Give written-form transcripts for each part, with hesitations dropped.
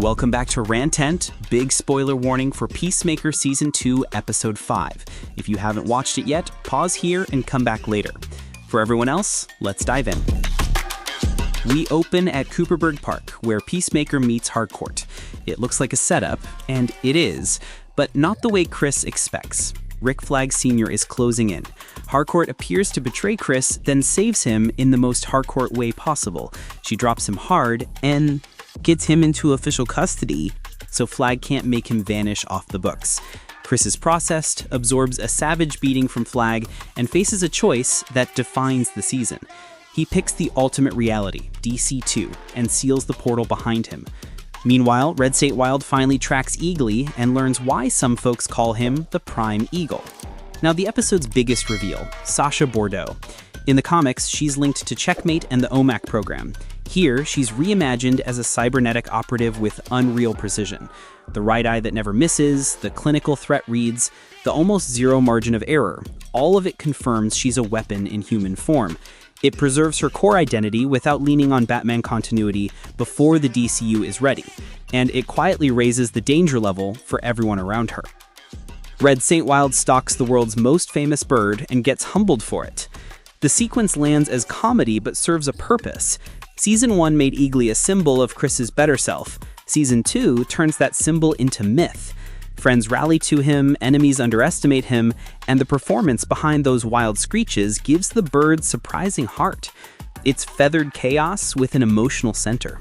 welcome back to Rantent. Big spoiler warning for Peacemaker Season 2, Episode 5. If you haven't watched it yet, pause here and come back later. For everyone else, let's dive in. We open at Cooperburg Park, where Peacemaker meets Harcourt. It looks like a setup, and it is, but not the way Chris expects. Rick Flag Sr. is closing in. Harcourt appears to betray Chris, then saves him in the most Harcourt way possible. She drops him hard and gets him into official custody, so Flag can't make him vanish off the books. Chris is processed, absorbs a savage beating from Flag, and faces a choice that defines the season. He picks the ultimate reality, DC2, and seals the portal behind him. Meanwhile, Red State Wild finally tracks Eagly and learns why some folks call him the Prime Eagle. Now, the episode's biggest reveal, Sasha Bordeaux. In the comics, she's linked to Checkmate and the OMAC program. Here, she's reimagined as a cybernetic operative with unreal precision. The right eye that never misses, the clinical threat reads, the almost zero margin of error. All of it confirms she's a weapon in human form. It preserves her core identity without leaning on Batman continuity before the DCU is ready, and it quietly raises the danger level for everyone around her. Red St. Wild stalks the world's most famous bird and gets humbled for it. The sequence lands as comedy but serves a purpose. Season 1 made Eagly a symbol of Chris's better self. Season 2 turns that symbol into myth. Friends rally to him, enemies underestimate him, and the performance behind those wild screeches gives the bird surprising heart. It's feathered chaos with an emotional center.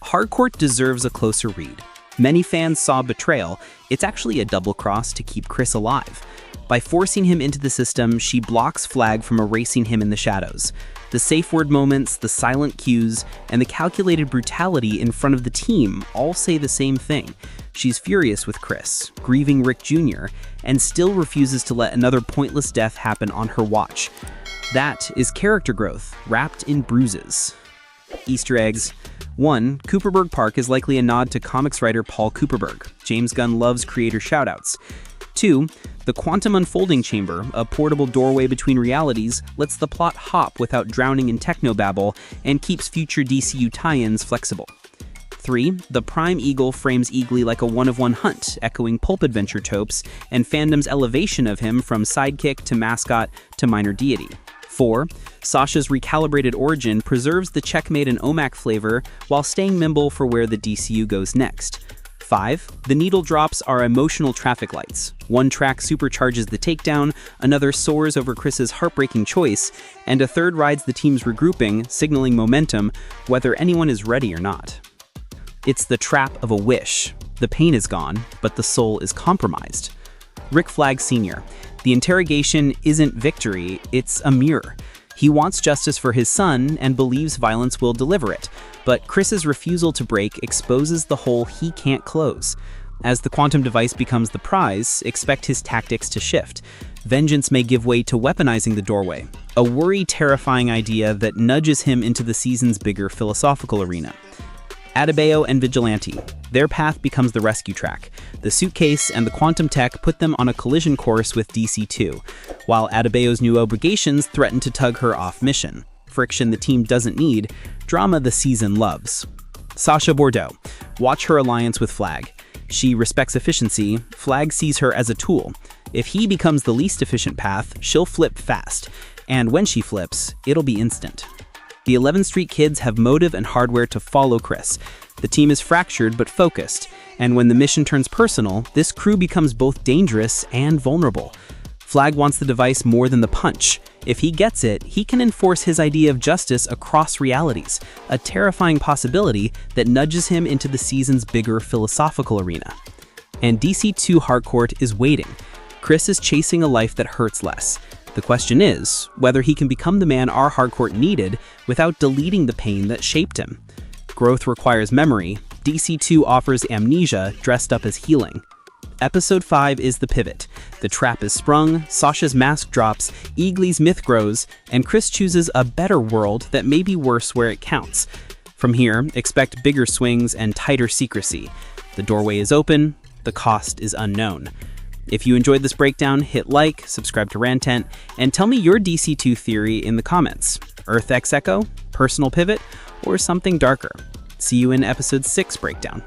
Harcourt deserves a closer read. Many fans saw betrayal. It's actually a double cross to keep Chris alive. By forcing him into the system, she blocks Flag from erasing him in the shadows. The safe word moments, the silent cues, and the calculated brutality in front of the team all say the same thing. She's furious with Chris, grieving Rick Jr., and still refuses to let another pointless death happen on her watch. That is character growth, wrapped in bruises. Easter eggs. 1. Cooperburg Park is likely a nod to comics writer Paul Cooperburg. James Gunn loves creator shoutouts. 2. The Quantum Unfolding Chamber, a portable doorway between realities, lets the plot hop without drowning in technobabble and keeps future DCU tie-ins flexible. 3. The Prime Eagle frames Eagly like a one-of-one hunt, echoing pulp adventure tropes, and fandom's elevation of him from sidekick to mascot to minor deity. 4. Sasha's recalibrated origin preserves the Checkmate and OMAC flavor while staying nimble for where the DCU goes next. 5. The needle drops are emotional traffic lights. One track supercharges the takedown, another soars over Chris's heartbreaking choice, and a third rides the team's regrouping, signaling momentum, whether anyone is ready or not. It's the trap of a wish. The pain is gone, but the soul is compromised. Rick Flag Sr. The interrogation isn't victory, it's a mirror. He wants justice for his son and believes violence will deliver it, but Chris's refusal to break exposes the hole he can't close. As the quantum device becomes the prize, expect his tactics to shift. Vengeance may give way to weaponizing the doorway, a worry-terrifying idea that nudges him into the season's bigger philosophical arena. Adebayo and Vigilante. Their path becomes the rescue track. The suitcase and the quantum tech put them on a collision course with DC2, while Adebayo's new obligations threaten to tug her off mission. Friction the team doesn't need, drama the season loves. Sasha Bordeaux. Watch her alliance with Flag. She respects efficiency, Flag sees her as a tool. If he becomes the least efficient path, she'll flip fast. And when she flips, it'll be instant. The 11th Street kids have motive and hardware to follow Chris. The team is fractured but focused, and when the mission turns personal, this crew becomes both dangerous and vulnerable. Flag wants the device more than the punch. If he gets it, he can enforce his idea of justice across realities, a terrifying possibility that nudges him into the season's bigger philosophical arena. And DC2 Harcourt is waiting. Chris is chasing a life that hurts less. The question is whether he can become the man our Harcourt needed without deleting the pain that shaped him. Growth requires memory. DC2 offers amnesia dressed up as healing. Episode 5 is the pivot. The trap is sprung, Sasha's mask drops, Eagly's myth grows, and Chris chooses a better world that may be worse where it counts. From here, expect bigger swings and tighter secrecy. The doorway is open, the cost is unknown. If you enjoyed this breakdown, hit like, subscribe to Rantent, and tell me your DC2 theory in the comments. Earth X Echo, personal pivot, or something darker. See you in episode 6 breakdown.